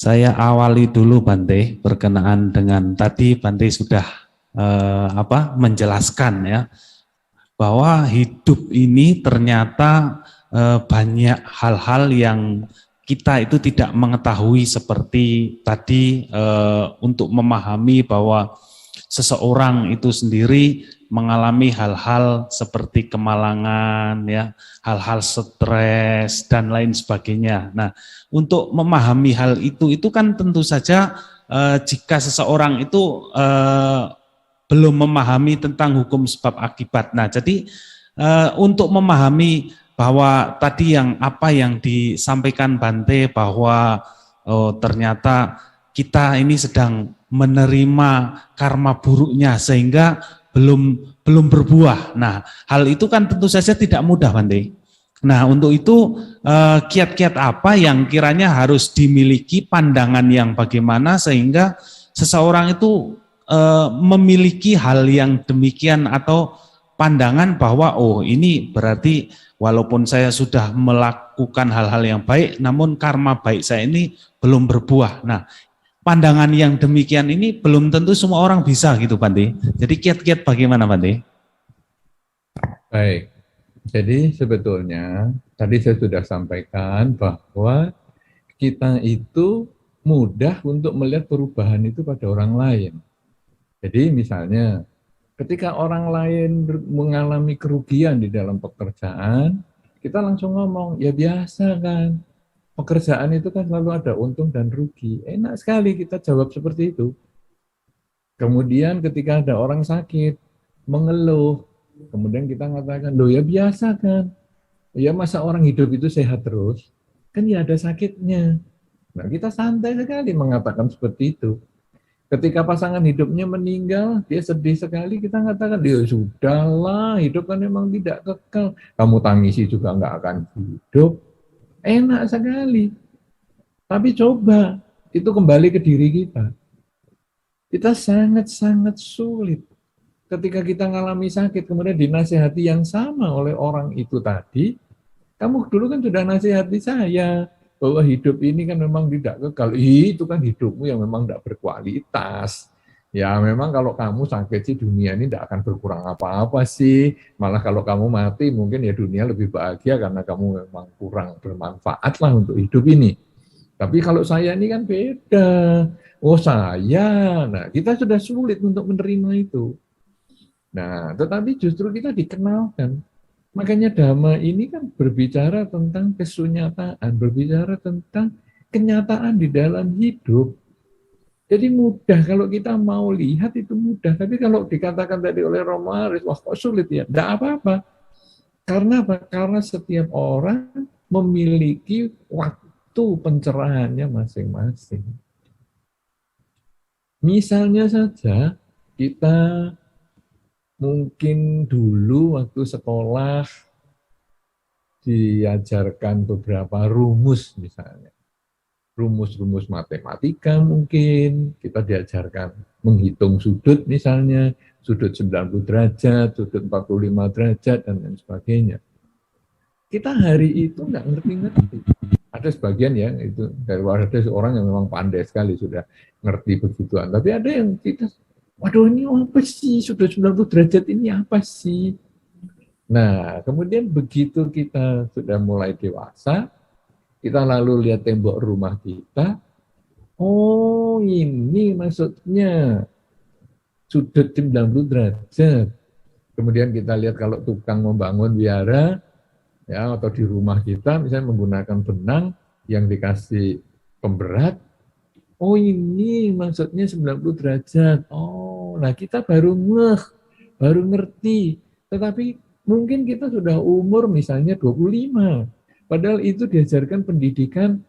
Saya awali dulu Bante berkenaan dengan tadi Bante sudah menjelaskan ya bahwa hidup ini ternyata banyak hal-hal yang kita itu tidak mengetahui seperti tadi untuk memahami bahwa seseorang itu sendiri mengalami hal-hal seperti kemalangan ya, hal-hal stres dan lain sebagainya. Nah, untuk memahami hal itu kan tentu saja jika seseorang itu belum memahami tentang hukum sebab akibat. Nah, jadi untuk memahami bahwa tadi apa yang disampaikan Bante bahwa ternyata kita ini sedang menerima karma buruknya sehingga belum berbuah. Nah, hal itu kan tentu saja tidak mudah, Bante. Nah, untuk itu kiat-kiat apa yang kiranya harus dimiliki, pandangan yang bagaimana sehingga seseorang itu memiliki hal yang demikian atau pandangan bahwa oh ini berarti walaupun saya sudah melakukan hal-hal yang baik namun karma baik saya ini belum berbuah. Nah, pandangan yang demikian ini belum tentu semua orang bisa gitu Bante. Jadi kiat-kiat bagaimana Bante? Baik, jadi sebetulnya tadi saya sudah sampaikan bahwa kita itu mudah untuk melihat perubahan itu pada orang lain. Jadi misalnya ketika orang lain mengalami kerugian di dalam pekerjaan, kita langsung ngomong, ya biasa kan, pekerjaan itu kan selalu ada untung dan rugi. Enak sekali kita jawab seperti itu. Kemudian ketika ada orang sakit, mengeluh, kemudian kita mengatakan, loh ya biasa kan, ya masa orang hidup itu sehat terus, kan ya ada sakitnya. Nah kita santai sekali mengatakan seperti itu. Ketika pasangan hidupnya meninggal, dia sedih sekali, kita katakan, ya sudahlah, hidup kan memang tidak kekal. Kamu tangisi juga nggak akan hidup. Enak sekali. Tapi coba, itu kembali ke diri kita. Kita sangat-sangat sulit. Ketika kita mengalami sakit, kemudian dinasihati yang sama oleh orang itu tadi, kamu dulu kan sudah nasihati saya, bahwa hidup ini kan memang tidak kekal. Itu kan hidupmu yang memang tidak berkualitas. Ya memang kalau kamu sakit sih dunia ini tidak akan berkurang apa-apa sih. Malah kalau kamu mati mungkin ya dunia lebih bahagia karena kamu memang kurang bermanfaat lah untuk hidup ini. Tapi kalau saya ini kan beda. Oh saya, nah kita sudah sulit untuk menerima itu. Nah tetapi justru kita dikenalkan. Makanya Dhamma ini kan berbicara tentang kesunyataan, berbicara tentang kenyataan di dalam hidup. Jadi mudah kalau kita mau lihat itu mudah. Tapi kalau dikatakan tadi oleh Romaris, wah kok sulit ya? Tidak apa-apa. Karena apa? Karena setiap orang memiliki waktu pencerahannya masing-masing. Misalnya saja kita mungkin dulu waktu sekolah diajarkan beberapa rumus misalnya. Rumus-rumus matematika mungkin, kita diajarkan menghitung sudut misalnya, sudut 90 derajat, sudut 45 derajat, dan lain sebagainya. Kita hari itu nggak ngerti-ngerti. Ada sebagian ya, itu dari ada seorang yang memang pandai sekali sudah ngerti begituan. Tapi ada yang kita, waduh ini apa sih, sudut 90 derajat ini apa sih? Nah, kemudian begitu kita sudah mulai dewasa, kita lalu lihat tembok rumah kita, oh ini maksudnya sudut 90 derajat. Kemudian kita lihat kalau tukang membangun wihara, ya atau di rumah kita misalnya menggunakan benang yang dikasih pemberat, oh ini maksudnya 90 derajat. Oh, nah kita baru ngerti. Tetapi mungkin kita sudah umur misalnya 25. Padahal itu diajarkan pendidikan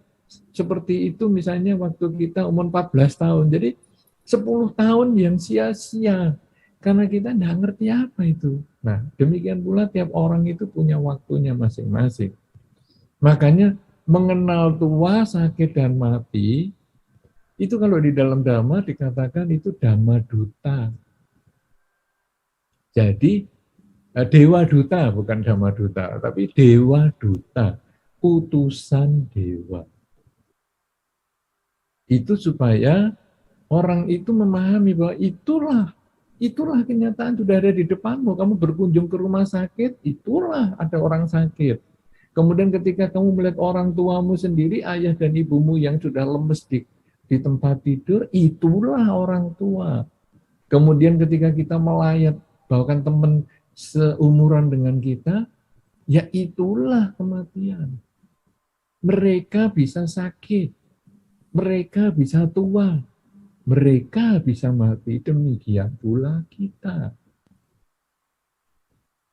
seperti itu misalnya waktu kita umur 14 tahun. Jadi 10 tahun yang sia-sia karena kita tidak ngerti apa itu. Nah, demikian pula tiap orang itu punya waktunya masing-masing. Makanya mengenal tua, sakit, dan mati, itu kalau di dalam Dhamma dikatakan itu Dhamma Duta. Jadi, Dewa Duta, bukan Dhamma Duta, tapi Dewa Duta, utusan Dewa. Itu supaya orang itu memahami bahwa itulah kenyataan sudah ada di depanmu. Kamu berkunjung ke rumah sakit, itulah ada orang sakit. Kemudian ketika kamu melihat orang tuamu sendiri, ayah dan ibumu yang sudah lemes di tempat tidur, itulah orang tua. Kemudian ketika kita melayat, bahkan teman seumuran dengan kita, ya itulah kematian. Mereka bisa sakit, mereka bisa tua, mereka bisa mati, demikian pula kita.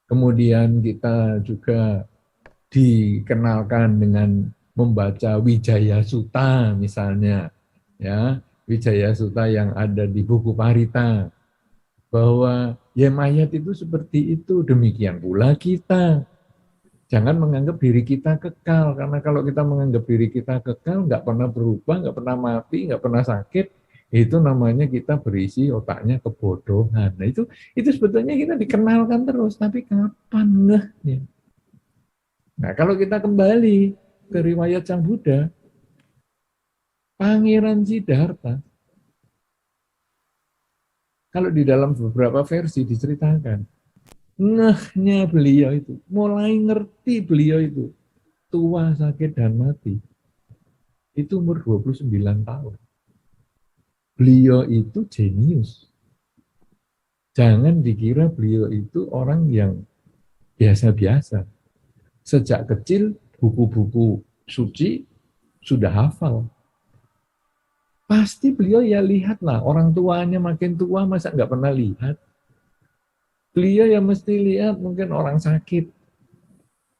Kemudian kita juga dikenalkan dengan membaca Wijaya Sutta misalnya, ya Wijaya Sutta yang ada di buku Parita, bahwa ya mayat itu seperti itu, demikian pula kita. Jangan menganggap diri kita kekal, karena kalau kita menganggap diri kita kekal, nggak pernah berubah, nggak pernah mati, nggak pernah sakit, itu namanya kita berisi otaknya kebodohan. Nah itu sebetulnya kita dikenalkan terus, tapi kapan ngehnya? Nah, kalau kita kembali ke riwayat Sang Buddha, Pangeran Siddhartha, kalau di dalam beberapa versi diceritakan, ngehnya beliau itu, mulai ngerti beliau itu, tua, sakit, dan mati, itu umur 29 tahun. Beliau itu jenius. Jangan dikira beliau itu orang yang biasa-biasa. Sejak kecil, buku-buku suci sudah hafal. Pasti beliau ya lihatlah, orang tuanya makin tua, masa nggak pernah lihat? Beliau yang mesti lihat mungkin orang sakit,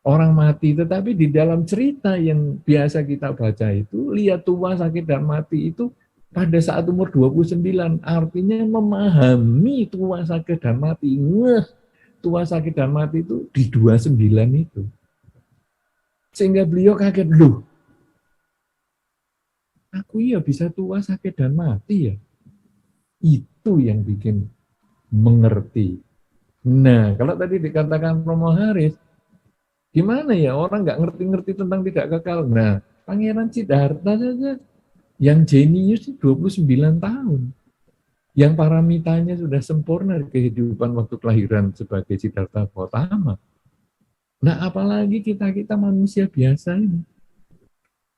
orang mati, tetapi di dalam cerita yang biasa kita baca itu, lihat tua, sakit, dan mati itu pada saat umur 29, artinya memahami tua, sakit, dan mati. Tua, sakit, dan mati itu di 29 itu. Sehingga beliau kaget, loh, aku ya bisa tua, sakit, dan mati ya. Itu yang bikin mengerti. Nah, kalau tadi dikatakan Romo Haris, gimana ya orang nggak ngerti-ngerti tentang tidak kekal. Nah, Pangeran Siddhartha saja yang jenius 29 tahun. Yang paramitanya sudah sempurna di kehidupan waktu kelahiran sebagai Siddhartha Gautama. Nah, apalagi kita manusia biasa ini.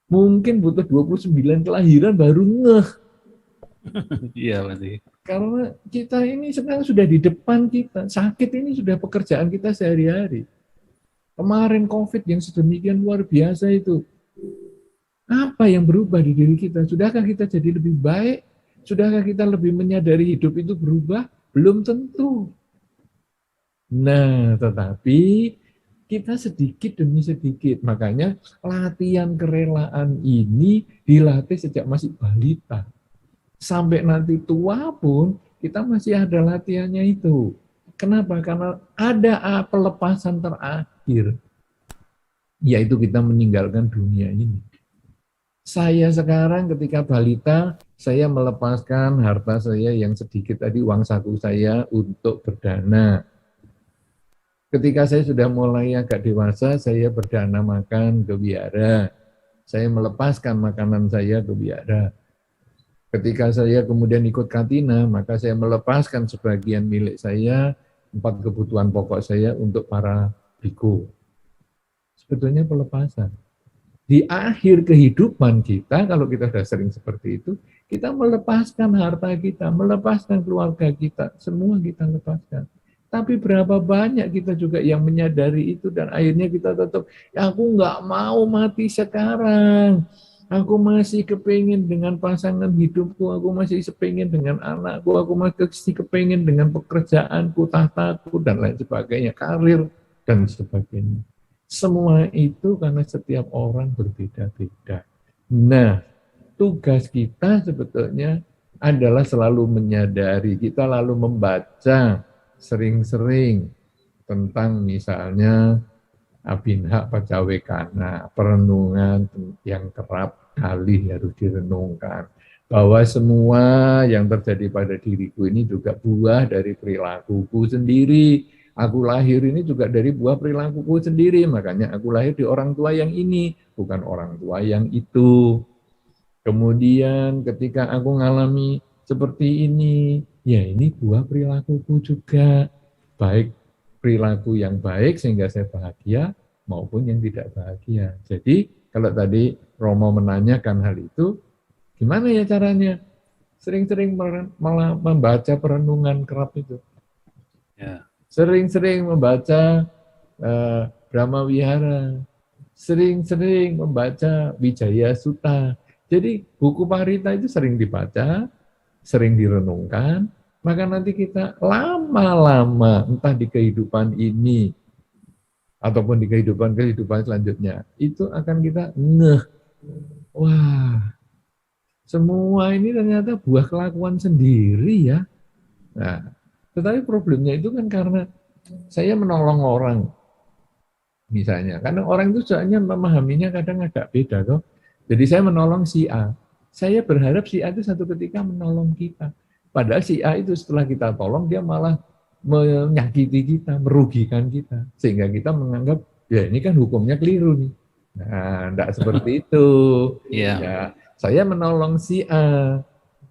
Mungkin butuh 29 kelahiran baru ngeh. Iya, berarti. Karena kita ini sekarang sudah di depan kita. Sakit ini sudah pekerjaan kita sehari-hari. Kemarin COVID yang sedemikian luar biasa itu. Apa yang berubah di diri kita? Sudahkah kita jadi lebih baik? Sudahkah kita lebih menyadari hidup itu berubah? Belum tentu. Nah, tetapi kita sedikit demi sedikit. Makanya latihan kerelaan ini dilatih sejak masih balita. Sampai nanti tua pun kita masih ada latihannya itu. Kenapa? Karena ada pelepasan terakhir, yaitu kita meninggalkan dunia ini. Saya sekarang ketika balita, saya melepaskan harta saya yang sedikit tadi, uang saku saya untuk berdana. Ketika saya sudah mulai agak dewasa, saya berdana makan ke wihara. Saya melepaskan makanan saya ke wihara. Ketika saya kemudian ikut Katina, maka saya melepaskan sebagian milik saya, 4 kebutuhan pokok saya untuk para biku. Sebetulnya pelepasan. Di akhir kehidupan kita, kalau kita sudah sering seperti itu, kita melepaskan harta kita, melepaskan keluarga kita, semua kita lepaskan. Tapi berapa banyak kita juga yang menyadari itu dan akhirnya kita tetap, ya aku nggak mau mati sekarang. Aku masih kepingin dengan pasangan hidupku, aku masih kepingin dengan anakku, aku masih kepingin dengan pekerjaanku, tahtaku, dan lain sebagainya, karir, dan sebagainya. Semua itu karena setiap orang berbeda-beda. Nah, tugas kita sebetulnya adalah selalu menyadari, kita lalu membaca sering-sering tentang misalnya Abhinha Pacawekana, perenungan yang kerap kali harus direnungkan. Bahwa semua yang terjadi pada diriku ini juga buah dari perilakuku sendiri. Aku lahir ini juga dari buah perilakuku sendiri, makanya aku lahir di orang tua yang ini, bukan orang tua yang itu. Kemudian ketika aku ngalami seperti ini, ya ini buah perilakuku juga. Baik perilaku yang baik sehingga saya bahagia, maupun yang tidak bahagia. Jadi kalau tadi Romo menanyakan hal itu, gimana ya caranya? Sering-sering membaca perenungan kerap itu. Ya. Sering-sering membaca Brahma Wihara, sering-sering membaca Wijaya Sutta. Jadi buku Parita itu sering dibaca, sering direnungkan, maka nanti kita lama-lama entah di kehidupan ini ataupun di kehidupan selanjutnya, itu akan kita ngeh, wah, semua ini ternyata buah kelakuan sendiri ya. Nah, tetapi problemnya itu kan karena saya menolong orang, misalnya. Karena orang itu soalnya memahaminya kadang agak beda toh. Jadi saya menolong si A. Saya berharap si A itu satu ketika menolong kita. Padahal si A itu setelah kita tolong dia malah menyakiti kita, merugikan kita. Sehingga kita menganggap ya ini kan hukumnya keliru nih. Nah, enggak seperti itu. Iya. Ya, saya menolong si A.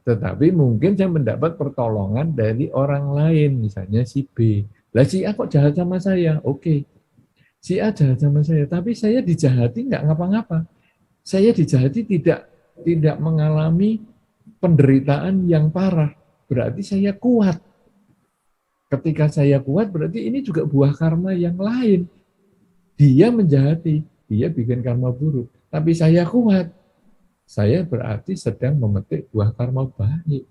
Tetapi mungkin saya mendapat pertolongan dari orang lain, misalnya si B. Lah si A kok jahat sama saya? Oke. Si A jahat sama saya, tapi saya dijahati nggak ngapa-ngapa. Saya dijahati tidak mengalami penderitaan yang parah. Berarti saya kuat. Ketika saya kuat, berarti ini juga buah karma yang lain. Dia menjahati, dia bikin karma buruk. Tapi saya kuat. Saya berarti sedang memetik buah karma baik.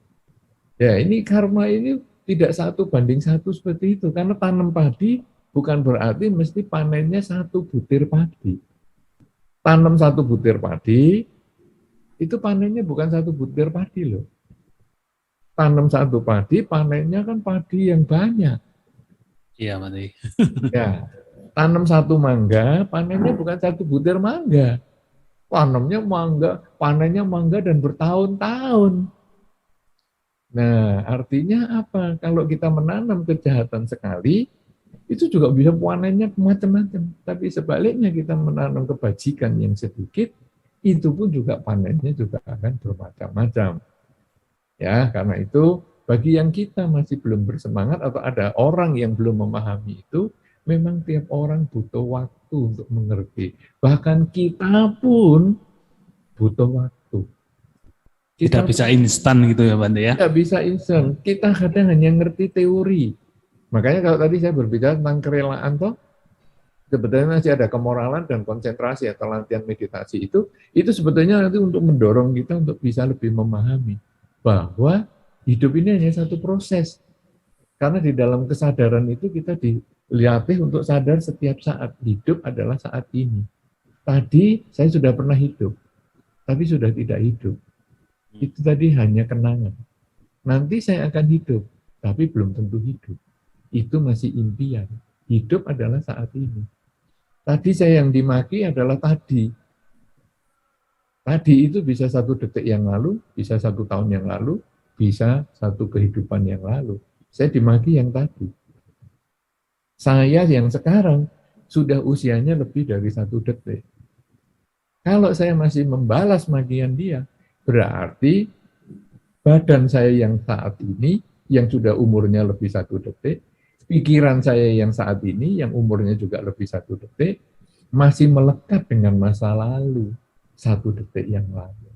Ya, ini karma ini tidak 1:1 seperti itu. Karena tanam padi bukan berarti mesti panennya 1 butir padi. Tanam 1 butir padi, itu panennya bukan 1 butir padi loh. Tanam 1 padi, panennya kan padi yang banyak. Iya, Mati. Ya, tanam 1 mangga, panennya bukan 1 butir mangga. Tanamnya mangga, panennya mangga dan bertahun-tahun. Nah, artinya apa? Kalau kita menanam kejahatan sekali, itu juga bisa panennya macam-macam. Tapi sebaliknya kita menanam kebajikan yang sedikit, itu pun juga panennya juga akan bermacam-macam. Ya, karena itu bagi yang kita masih belum bersemangat atau ada orang yang belum memahami itu, memang tiap orang butuh waktu untuk mengerti. Bahkan kita pun butuh waktu. Tidak bisa instan gitu ya, Bante ya? Tidak bisa instan. Kita kadang hanya ngerti teori. Makanya kalau tadi saya berbicara tentang kerelaan toh, sebetulnya masih ada kemoralan dan konsentrasi atau latihan meditasi itu sebetulnya nanti untuk mendorong kita untuk bisa lebih memahami bahwa hidup ini hanya satu proses. Karena di dalam kesadaran itu kita dilatih untuk sadar setiap saat. Hidup adalah saat ini. Tadi saya sudah pernah hidup, tapi sudah tidak hidup. Itu tadi hanya kenangan. Nanti saya akan hidup, tapi belum tentu hidup. Itu masih impian. Hidup adalah saat ini. Tadi saya yang dimaki adalah tadi. Tadi itu bisa 1 detik yang lalu, bisa 1 tahun yang lalu, bisa 1 kehidupan yang lalu. Saya dimaki yang tadi. Saya yang sekarang sudah usianya lebih dari 1 detik. Kalau saya masih membalas makian dia, berarti badan saya yang saat ini, yang sudah umurnya lebih 1 detik, pikiran saya yang saat ini, yang umurnya juga lebih 1 detik, masih melekat dengan masa lalu, 1 detik yang lalu.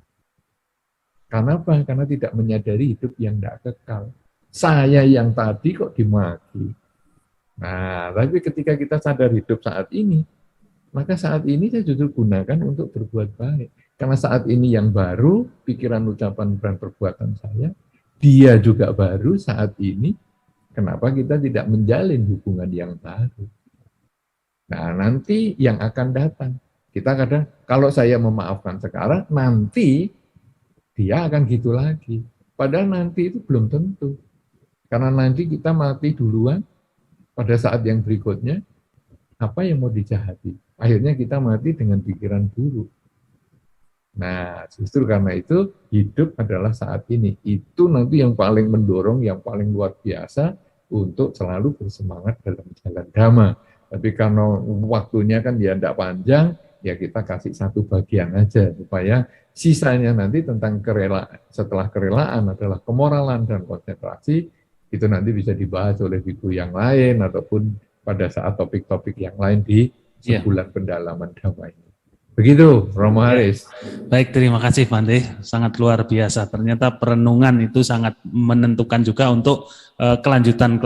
Kenapa? Karena tidak menyadari hidup yang tidak kekal. Saya yang tadi kok dimaki. Nah, tapi ketika kita sadar hidup saat ini, maka saat ini saya justru gunakan untuk berbuat baik. Karena saat ini yang baru, pikiran, ucapan, dan perbuatan saya, dia juga baru saat ini. Kenapa kita tidak menjalin hubungan yang baru? Nah, nanti yang akan datang. Kita kadang, kalau saya memaafkan sekarang, nanti dia akan gitu lagi. Padahal nanti itu belum tentu. Karena nanti kita mati duluan, pada saat yang berikutnya, apa yang mau dijahati? Akhirnya kita mati dengan pikiran buruk. Nah, justru karena itu hidup adalah saat ini. Itu nanti yang paling mendorong, yang paling luar biasa untuk selalu bersemangat dalam jalan dhamma. Tapi karena waktunya kan ya tidak panjang, ya kita kasih satu bagian aja supaya sisanya nanti tentang setelah kerelaan adalah kemoralan dan konsentrasi, itu nanti bisa dibahas oleh biku yang lain ataupun pada saat topik-topik yang lain di sebulan pendalaman Dhamma ini. Begitu, Romo Haris. Baik, terima kasih Bante, sangat luar biasa. Ternyata perenungan itu sangat menentukan juga untuk kelanjutan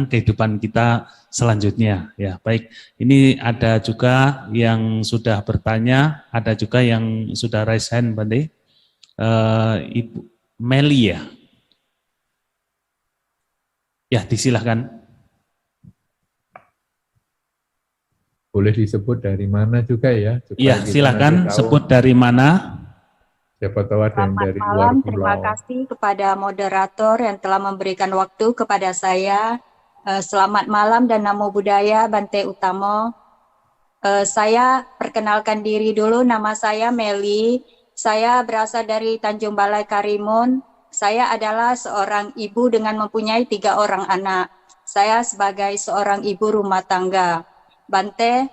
kehidupan kita selanjutnya. Ya, baik. Ini ada juga yang sudah bertanya, ada juga yang sudah raise hand, Bante. Ibu Meli ya. Ya, disilahkan. Boleh disebut dari mana juga ya? Iya, silakan sebut dari mana. Siapa tahu ada yang dari malam, luar pulau. terima kasih kepada moderator yang telah memberikan waktu kepada saya. Selamat malam dan namo buddhaya, Bante Utamo. Saya perkenalkan diri dulu, nama saya Meli. Saya berasal dari Tanjung Balai Karimun. Saya adalah seorang ibu dengan mempunyai 3 orang anak. Saya sebagai seorang ibu rumah tangga. Bante,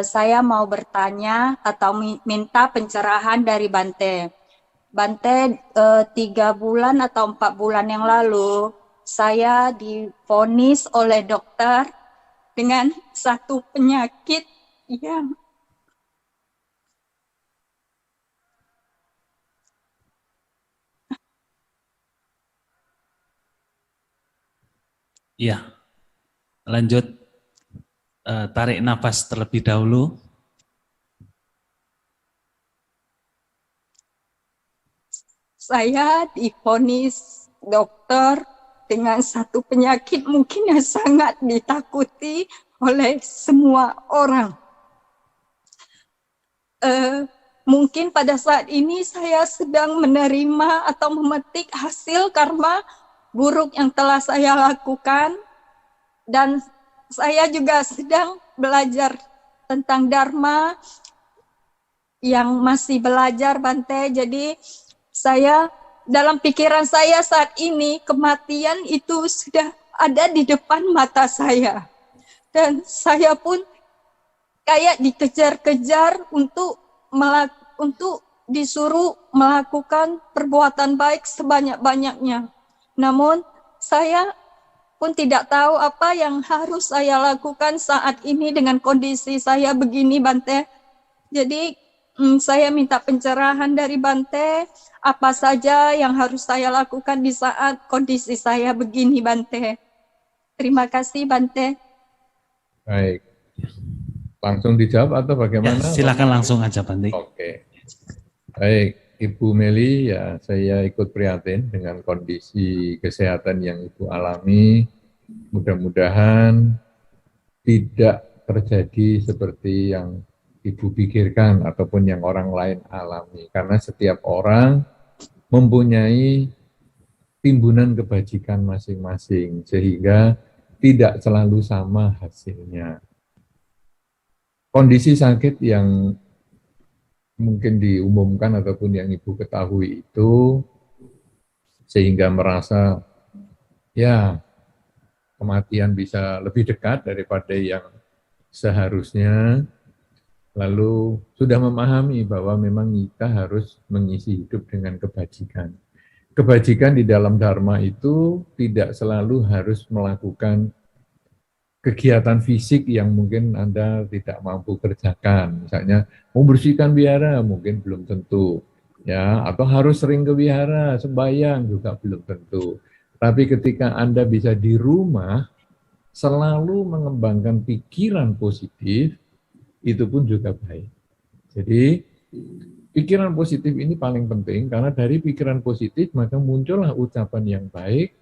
saya mau bertanya atau minta pencerahan dari Bante. Bante, 3 bulan atau 4 bulan yang lalu, saya divonis oleh dokter dengan satu penyakit yang Iya, lanjut. Tarik nafas terlebih dahulu. saya divonis dokter dengan satu penyakit mungkin yang sangat ditakuti oleh semua orang. Mungkin pada saat ini saya sedang menerima atau memetik hasil karma buruk yang telah saya lakukan, dan saya juga sedang belajar tentang Dharma yang masih belajar, Bante. Jadi saya, dalam pikiran saya saat ini, kematian itu sudah ada di depan mata saya. Dan saya pun kayak dikejar-kejar untuk disuruh melakukan perbuatan baik sebanyak-banyaknya. Namun saya pun tidak tahu apa yang harus saya lakukan saat ini dengan kondisi saya begini, Bante. Jadi saya minta pencerahan dari Bante, apa saja yang harus saya lakukan di saat kondisi saya begini, Bante. Terima kasih, Bante. Baik. Langsung dijawab atau bagaimana? Ya, silakan langsung aja, Bante. Oke. Baik. Ibu Meli, ya saya ikut prihatin dengan kondisi kesehatan yang Ibu alami. Mudah-mudahan tidak terjadi seperti yang Ibu pikirkan ataupun yang orang lain alami. Karena setiap orang mempunyai timbunan kebajikan masing-masing, sehingga tidak selalu sama hasilnya. Kondisi sakit yang mungkin diumumkan ataupun yang Ibu ketahui itu sehingga merasa ya kematian bisa lebih dekat daripada yang seharusnya, lalu sudah memahami bahwa memang kita harus mengisi hidup dengan kebajikan. Kebajikan di dalam Dharma itu tidak selalu harus melakukan kegiatan fisik yang mungkin Anda tidak mampu kerjakan. Misalnya membersihkan wihara mungkin belum tentu, ya, atau harus sering ke wihara, sembahyang juga belum tentu. Tapi ketika Anda bisa di rumah selalu mengembangkan pikiran positif, itu pun juga baik. Jadi pikiran positif ini paling penting, karena dari pikiran positif maka muncullah ucapan yang baik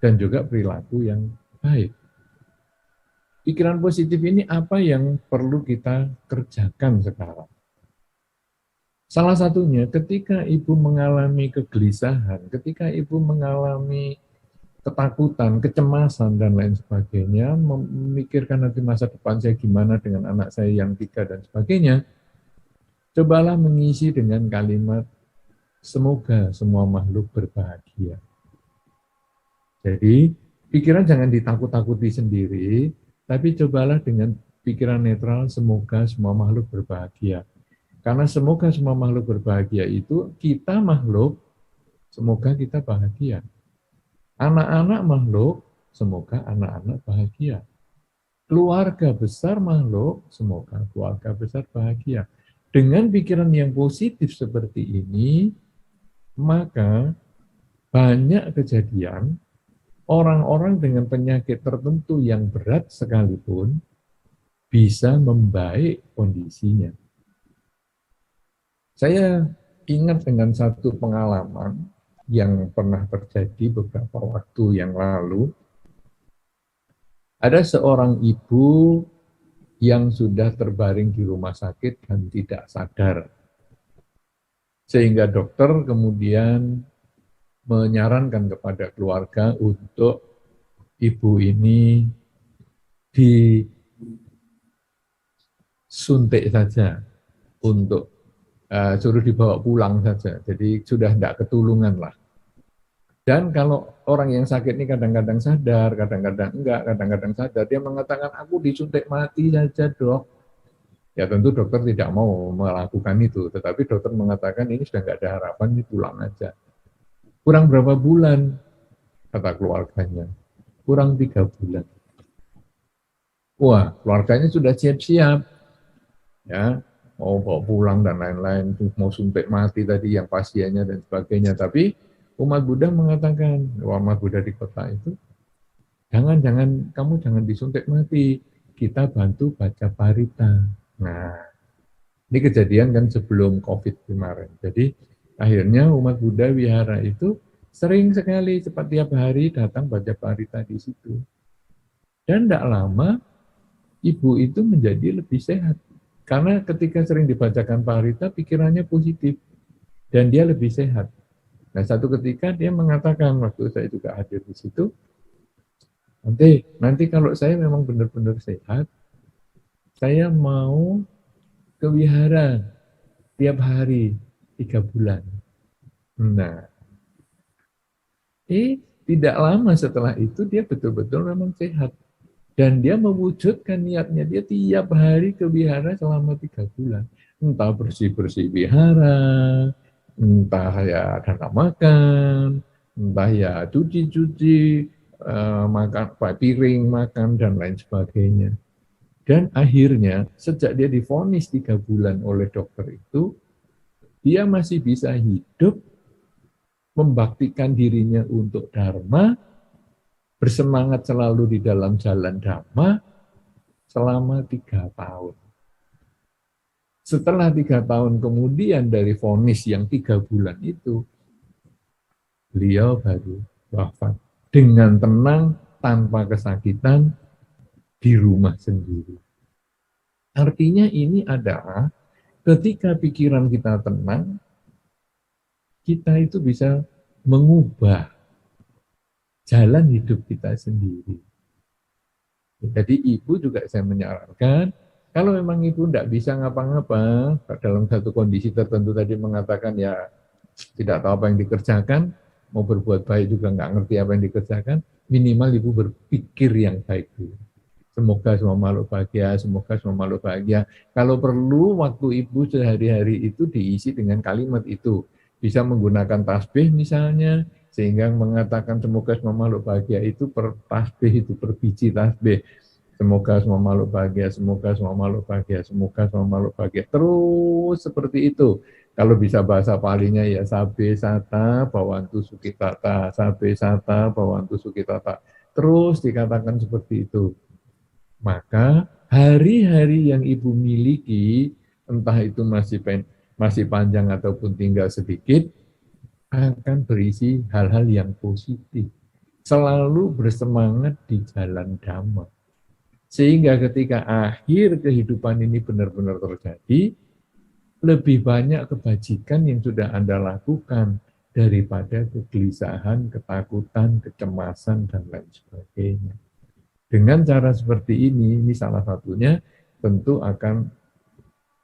dan juga perilaku yang baik. Pikiran positif ini apa yang perlu kita kerjakan sekarang? Salah satunya ketika Ibu mengalami kegelisahan, ketika Ibu mengalami ketakutan, kecemasan, dan lain sebagainya, memikirkan nanti masa depan saya gimana dengan anak saya yang 3 dan sebagainya, cobalah mengisi dengan kalimat, semoga semua makhluk berbahagia. Jadi, pikiran jangan ditakut-takuti sendiri, tapi cobalah dengan pikiran netral, semoga semua makhluk berbahagia. Karena semoga semua makhluk berbahagia itu, kita makhluk, semoga kita bahagia. Anak-anak makhluk, semoga anak-anak bahagia. Keluarga besar makhluk, semoga keluarga besar bahagia. Dengan pikiran yang positif seperti ini, maka banyak kejadian orang-orang dengan penyakit tertentu yang berat sekalipun bisa membaik kondisinya. Saya ingat dengan satu pengalaman yang pernah terjadi beberapa waktu yang lalu. Ada seorang ibu yang sudah terbaring di rumah sakit dan tidak sadar. Sehingga dokter kemudian menyarankan kepada keluarga untuk ibu ini disuntik saja, untuk suruh dibawa pulang saja. Jadi sudah tidak ketulungan lah. Dan kalau orang yang sakit ini kadang-kadang sadar, kadang-kadang enggak, kadang-kadang sadar, dia mengatakan, aku disuntik mati saja dok. Ya tentu dokter tidak mau melakukan itu, tetapi dokter mengatakan ini sudah enggak ada harapan, ini pulang aja. Kurang berapa bulan, kata keluarganya? Kurang 3 bulan. Wah, keluarganya sudah siap-siap, ya, mau bawa pulang dan lain-lain, mau suntik mati tadi yang pasiennya dan sebagainya. Tapi umat Buddha mengatakan, umat Buddha di kota itu, kamu jangan disuntik mati, kita bantu baca parita. Nah, ini kejadian kan sebelum COVID kemarin. Jadi akhirnya umat Buddha wihara itu sering sekali tiap hari datang baca parita di situ. Dan tidak lama ibu itu menjadi lebih sehat. Karena ketika sering dibacakan parita, pikirannya positif. Dan dia lebih sehat. Nah, satu ketika dia mengatakan, waktu saya juga hadir di situ, nanti kalau saya memang benar-benar sehat, saya mau ke wihara tiap hari 3 bulan. Nah, tidak lama setelah itu dia betul-betul memang sehat. Dan dia mewujudkan niatnya, dia tiap hari ke wihara selama 3 bulan. Entah bersih-bersih wihara, entah ya dana makan, entah ya cuci-cuci, makan piring, makan, dan lain sebagainya. Dan akhirnya, sejak dia divonis 3 bulan oleh dokter itu, dia masih bisa hidup, membaktikan dirinya untuk Dharma, bersemangat selalu di dalam jalan Dhamma, selama 3 tahun. Setelah 3 tahun kemudian dari vonis yang 3 bulan itu, beliau baru wafat dengan tenang, tanpa kesakitan, di rumah sendiri. Artinya ini adalah ketika pikiran kita tenang, kita itu bisa mengubah jalan hidup kita sendiri. Jadi ibu juga saya menyarankan, kalau memang ibu tidak bisa ngapa-ngapa, dalam satu kondisi tertentu tadi mengatakan ya tidak tahu apa yang dikerjakan, mau berbuat baik juga nggak ngerti apa yang dikerjakan, minimal ibu berpikir yang baik dulu. Semoga semua makhluk bahagia, semoga semua makhluk bahagia. Kalau perlu waktu ibu sehari-hari itu diisi dengan kalimat itu. Bisa menggunakan tasbih misalnya, sehingga mengatakan semoga semua makhluk bahagia itu per tasbih, itu per biji tasbih. Semoga semua makhluk bahagia, semoga semua makhluk bahagia, semoga semua makhluk bahagia. Terus seperti itu. Kalau bisa bahasa palinya ya sabe sata bawantu sukitata, sabe sata bawantu sukitata. Terus dikatakan seperti itu. Maka hari-hari yang ibu miliki, entah itu masih panjang ataupun tinggal sedikit, akan berisi hal-hal yang positif. Selalu bersemangat di jalan Dhamma. Sehingga ketika akhir kehidupan ini benar-benar terjadi, lebih banyak kebajikan yang sudah Anda lakukan daripada kegelisahan, ketakutan, kecemasan, dan lain sebagainya. Dengan cara seperti ini salah satunya tentu akan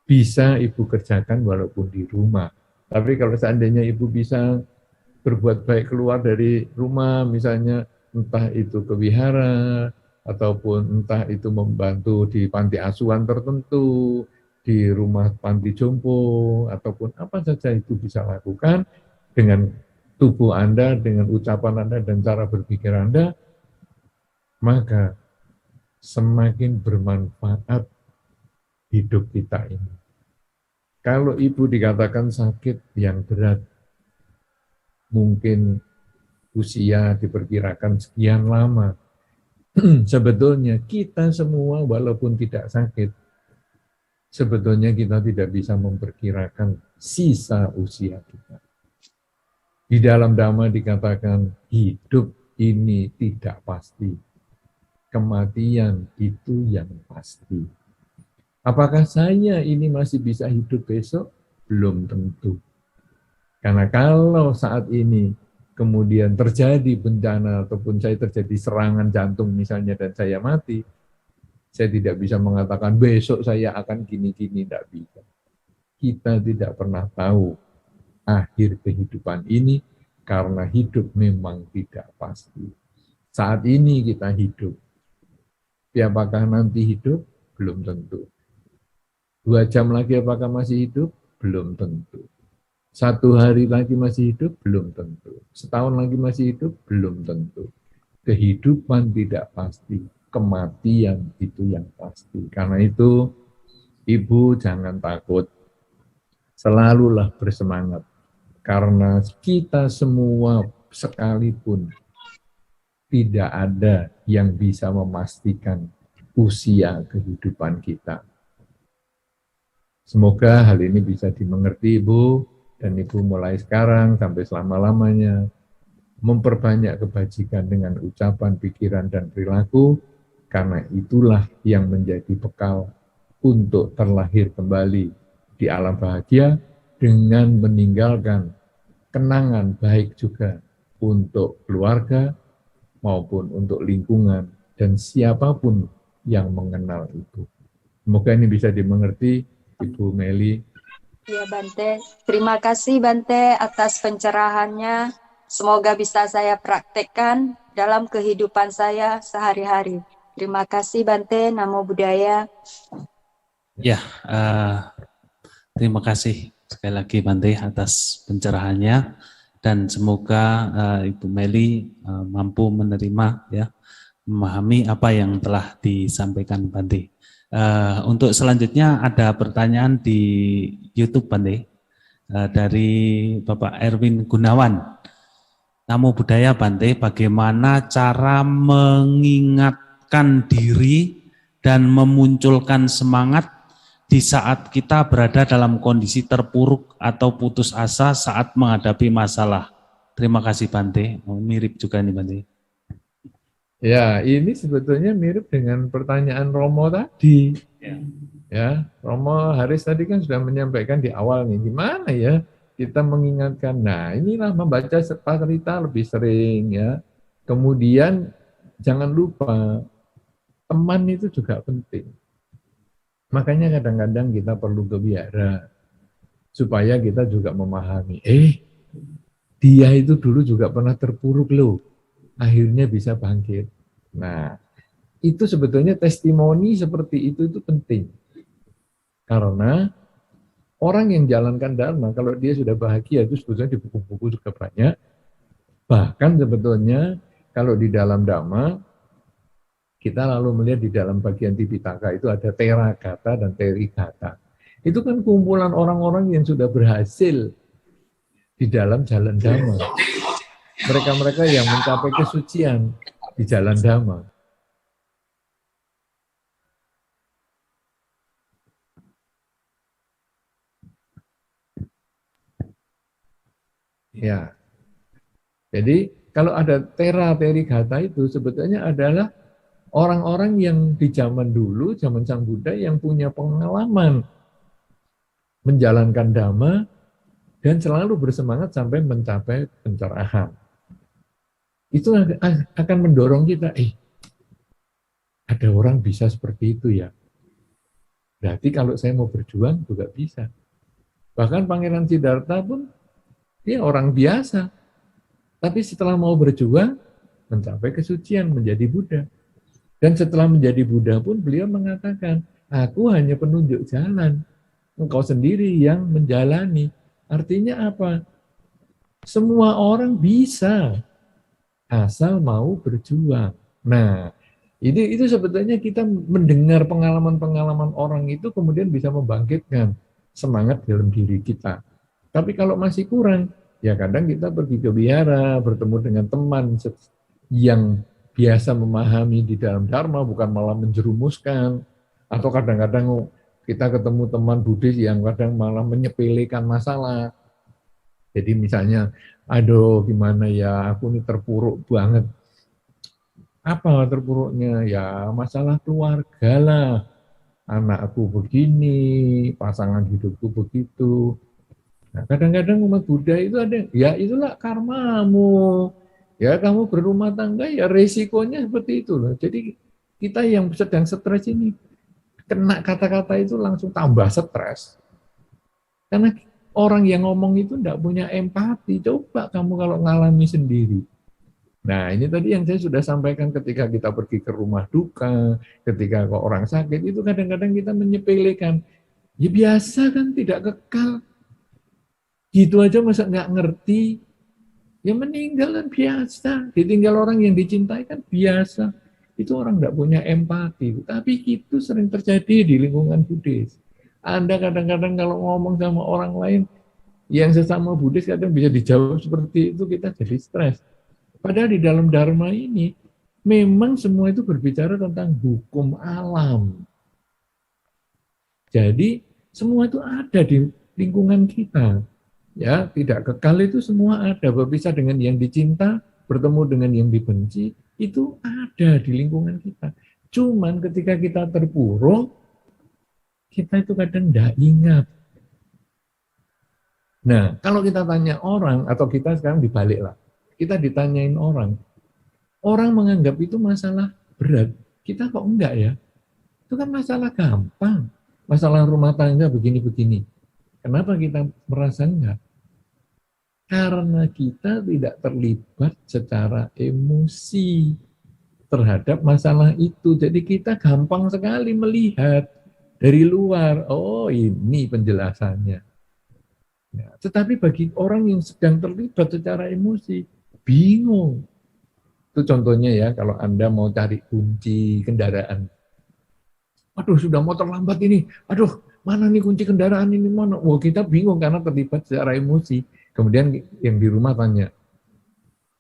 bisa ibu kerjakan walaupun di rumah. Tapi kalau seandainya ibu bisa berbuat baik keluar dari rumah, misalnya entah itu ke wihara, ataupun entah itu membantu di panti asuhan tertentu, di rumah panti jompo, ataupun apa saja itu bisa lakukan dengan tubuh Anda, dengan ucapan Anda, dan cara berpikir Anda, maka semakin bermanfaat hidup kita ini. Kalau ibu dikatakan sakit yang berat, mungkin usia diperkirakan sekian lama, sebetulnya kita semua walaupun tidak sakit, sebetulnya kita tidak bisa memperkirakan sisa usia kita. Di dalam Dhamma dikatakan hidup ini tidak pasti. Kematian itu yang pasti. Apakah saya ini masih bisa hidup besok? Belum tentu. Karena kalau saat ini kemudian terjadi bencana ataupun saya terjadi serangan jantung misalnya dan saya mati, saya tidak bisa mengatakan besok saya akan gini-gini, tidak bisa. Kita tidak pernah tahu akhir kehidupan ini karena hidup memang tidak pasti. Saat ini kita hidup. Apakah nanti hidup? Belum tentu. 2 jam lagi apakah masih hidup? Belum tentu. 1 hari lagi masih hidup? Belum tentu. Setahun lagi masih hidup? Belum tentu. Kehidupan tidak pasti. Kematian itu yang pasti. Karena itu, Ibu jangan takut. Selalulah bersemangat. Karena kita semua sekalipun tidak ada yang bisa memastikan usia kehidupan kita. Semoga hal ini bisa dimengerti Ibu, dan Ibu mulai sekarang sampai selama-lamanya memperbanyak kebajikan dengan ucapan, pikiran, dan perilaku, karena itulah yang menjadi bekal untuk terlahir kembali di alam bahagia dengan meninggalkan kenangan baik juga untuk keluarga maupun untuk lingkungan dan siapapun yang mengenal Ibu. Semoga ini bisa dimengerti, Ibu Meli. Ya Bante, terima kasih Bante atas pencerahannya. Semoga bisa saya praktekkan dalam kehidupan saya sehari-hari. Terima kasih Bante, Namo Buddhaya. Ya, terima kasih sekali lagi Bante atas pencerahannya, dan semoga Ibu Meli mampu menerima, ya, memahami apa yang telah disampaikan Bante. Untuk selanjutnya ada pertanyaan di YouTube Bante, dari Bapak Erwin Gunawan. Namo Buddhaya Bante, bagaimana cara mengingatkan diri dan memunculkan semangat di saat kita berada dalam kondisi terpuruk atau putus asa saat menghadapi masalah? Terima kasih Bante. Mirip juga nih Bante. Ya, ini sebetulnya mirip dengan pertanyaan Romo tadi. Ya, Romo Haris tadi kan sudah menyampaikan di awal nih, gimana ya kita mengingatkan. Nah, inilah membaca cerita lebih sering ya. Kemudian jangan lupa teman itu juga penting. Makanya kadang-kadang kita perlu ke wihara supaya kita juga memahami, dia itu dulu juga pernah terpuruk loh, akhirnya bisa bangkit. Nah, itu sebetulnya testimoni seperti itu penting. Karena orang yang jalankan Dharma, kalau dia sudah bahagia, itu sebetulnya di buku-buku juga banyak. Bahkan sebetulnya kalau di dalam Dhamma, kita lalu melihat di dalam bagian Tipitaka itu ada Teragata dan Terigata. Itu kan kumpulan orang-orang yang sudah berhasil di dalam jalan Dhamma. Mereka-mereka yang mencapai kesucian di jalan Dhamma. Ya. Jadi kalau ada Terigata itu sebetulnya adalah orang-orang yang di zaman dulu, zaman Sang Buddha yang punya pengalaman menjalankan Dhamma dan selalu bersemangat sampai mencapai pencerahan. Itu akan mendorong kita, ada orang bisa seperti itu ya. Berarti kalau saya mau berjuang juga bisa. Bahkan Pangeran Siddhartha pun dia orang biasa. Tapi setelah mau berjuang, mencapai kesucian, menjadi Buddha. Dan setelah menjadi Buddha pun beliau mengatakan, aku hanya penunjuk jalan, engkau sendiri yang menjalani. Artinya apa? Semua orang bisa, asal mau berjuang. Nah, itu sebetulnya kita mendengar pengalaman-pengalaman orang itu kemudian bisa membangkitkan semangat dalam diri kita. Tapi kalau masih kurang, ya kadang kita pergi ke wihara, bertemu dengan teman yang biasa memahami di dalam Dharma, bukan malah menjerumuskan. Atau kadang-kadang kita ketemu teman Buddhis yang kadang malah menyepelekan masalah. Jadi misalnya, aduh gimana ya, aku ini terpuruk banget. Apa terpuruknya? Ya masalah keluarga lah. Anakku begini, pasangan hidupku begitu. Nah, kadang-kadang umat Buddha itu ada, ya itulah karmamu. Ya kamu berumah tangga, ya resikonya seperti itu loh. Jadi kita yang sedang stres ini, kena kata-kata itu langsung tambah stres. Karena orang yang ngomong itu tidak punya empati. Coba kamu kalau ngalami sendiri. Nah ini tadi yang saya sudah sampaikan ketika kita pergi ke rumah duka, ketika orang sakit, itu kadang-kadang kita menyepelekan. Ya biasa kan, tidak kekal. Gitu aja masa nggak ngerti. Ya meninggal kan biasa. Ditinggal orang yang dicintai kan biasa. Itu orang nggak punya empati. Tapi itu sering terjadi di lingkungan Buddhis. Anda kadang-kadang kalau ngomong sama orang lain yang sesama Buddhis kadang bisa dijawab seperti itu, kita jadi stres. Padahal di dalam Dharma ini memang semua itu berbicara tentang hukum alam. Jadi semua itu ada di lingkungan kita. Ya, tidak kekal itu semua ada. Berpisah dengan yang dicinta, bertemu dengan yang dibenci, itu ada di lingkungan kita. Cuman ketika kita terpuruk, kita itu kadang tidak ingat. Nah, kalau kita tanya orang, atau kita sekarang dibalik lah, kita ditanyain orang menganggap itu masalah berat. Kita kok enggak ya? Itu kan masalah gampang. Masalah rumah tangga begini-begini. Kenapa kita merasa enggak? Karena kita tidak terlibat secara emosi terhadap masalah itu. Jadi kita gampang sekali melihat dari luar. Oh, ini penjelasannya. Ya, tetapi bagi orang yang sedang terlibat secara emosi, bingung. Itu contohnya ya, kalau Anda mau cari kunci kendaraan. Aduh, sudah mau terlambat ini. Aduh, mana nih kunci kendaraan ini, mana? Wah, kita bingung karena terlibat secara emosi. Kemudian yang di rumah tanya,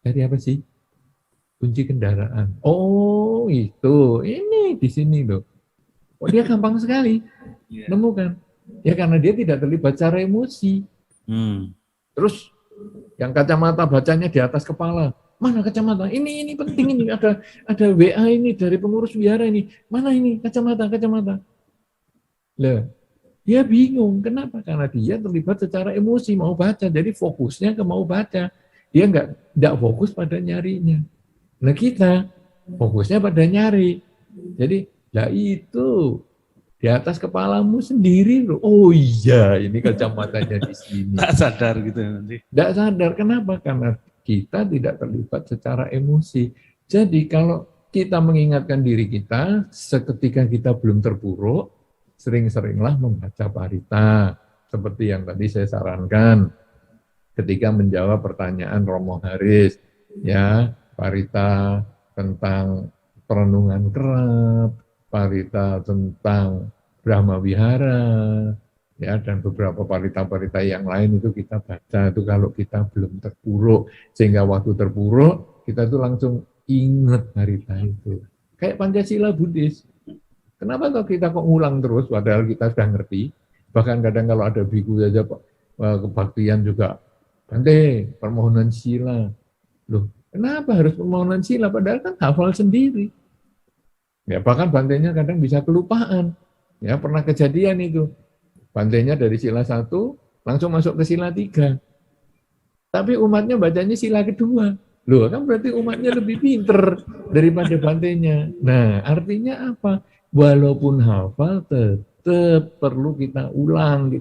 cari apa sih? Kunci kendaraan. Oh, itu. Ini di sini loh. Oh, dia gampang sekali nemukan. Ya karena dia tidak terlibat secara emosi. Terus yang kacamata bacanya di atas kepala. Mana kacamata? Ini penting ini, ada WA ini dari pengurus wihara ini. Mana ini kacamata? Lah, dia bingung. Kenapa? Karena dia terlibat secara emosi mau baca. Jadi fokusnya ke mau baca. Dia enggak fokus pada nyarinya. Nah, kita fokusnya pada nyari. Jadi, lah itu di atas kepalamu sendiri loh. Oh iya, ini kacamatanya di sini. Tak sadar gitu nanti. Tidak sadar. Kenapa? Karena kita tidak terlibat secara emosi. Jadi kalau kita mengingatkan diri kita, seketika kita belum terpuruk, sering-seringlah membaca parita. Seperti yang tadi saya sarankan ketika menjawab pertanyaan Romo Haris. Ya, parita tentang perenungan kerap, parita tentang Brahma Wihara, ya, dan beberapa parita-parita yang lain itu kita baca itu kalau kita belum terpuruk, sehingga waktu terpuruk kita tuh langsung ingat parita itu. Kayak Pancasila Buddhis. Kenapa kok kita kok ngulang terus padahal kita sudah ngerti? Bahkan kadang kalau ada biku saja kebaktian juga, Bante, permohonan sila. Loh, kenapa harus permohonan sila padahal kan hafal sendiri. Ya bahkan bantenya kadang bisa kelupaan. Ya pernah kejadian itu. Bantenya dari sila 1 langsung masuk ke sila 3. Tapi umatnya bacanya sila kedua. Loh, kan berarti umatnya lebih pinter daripada bantenya. Nah, artinya apa? Walaupun hafal tetap perlu kita ulang.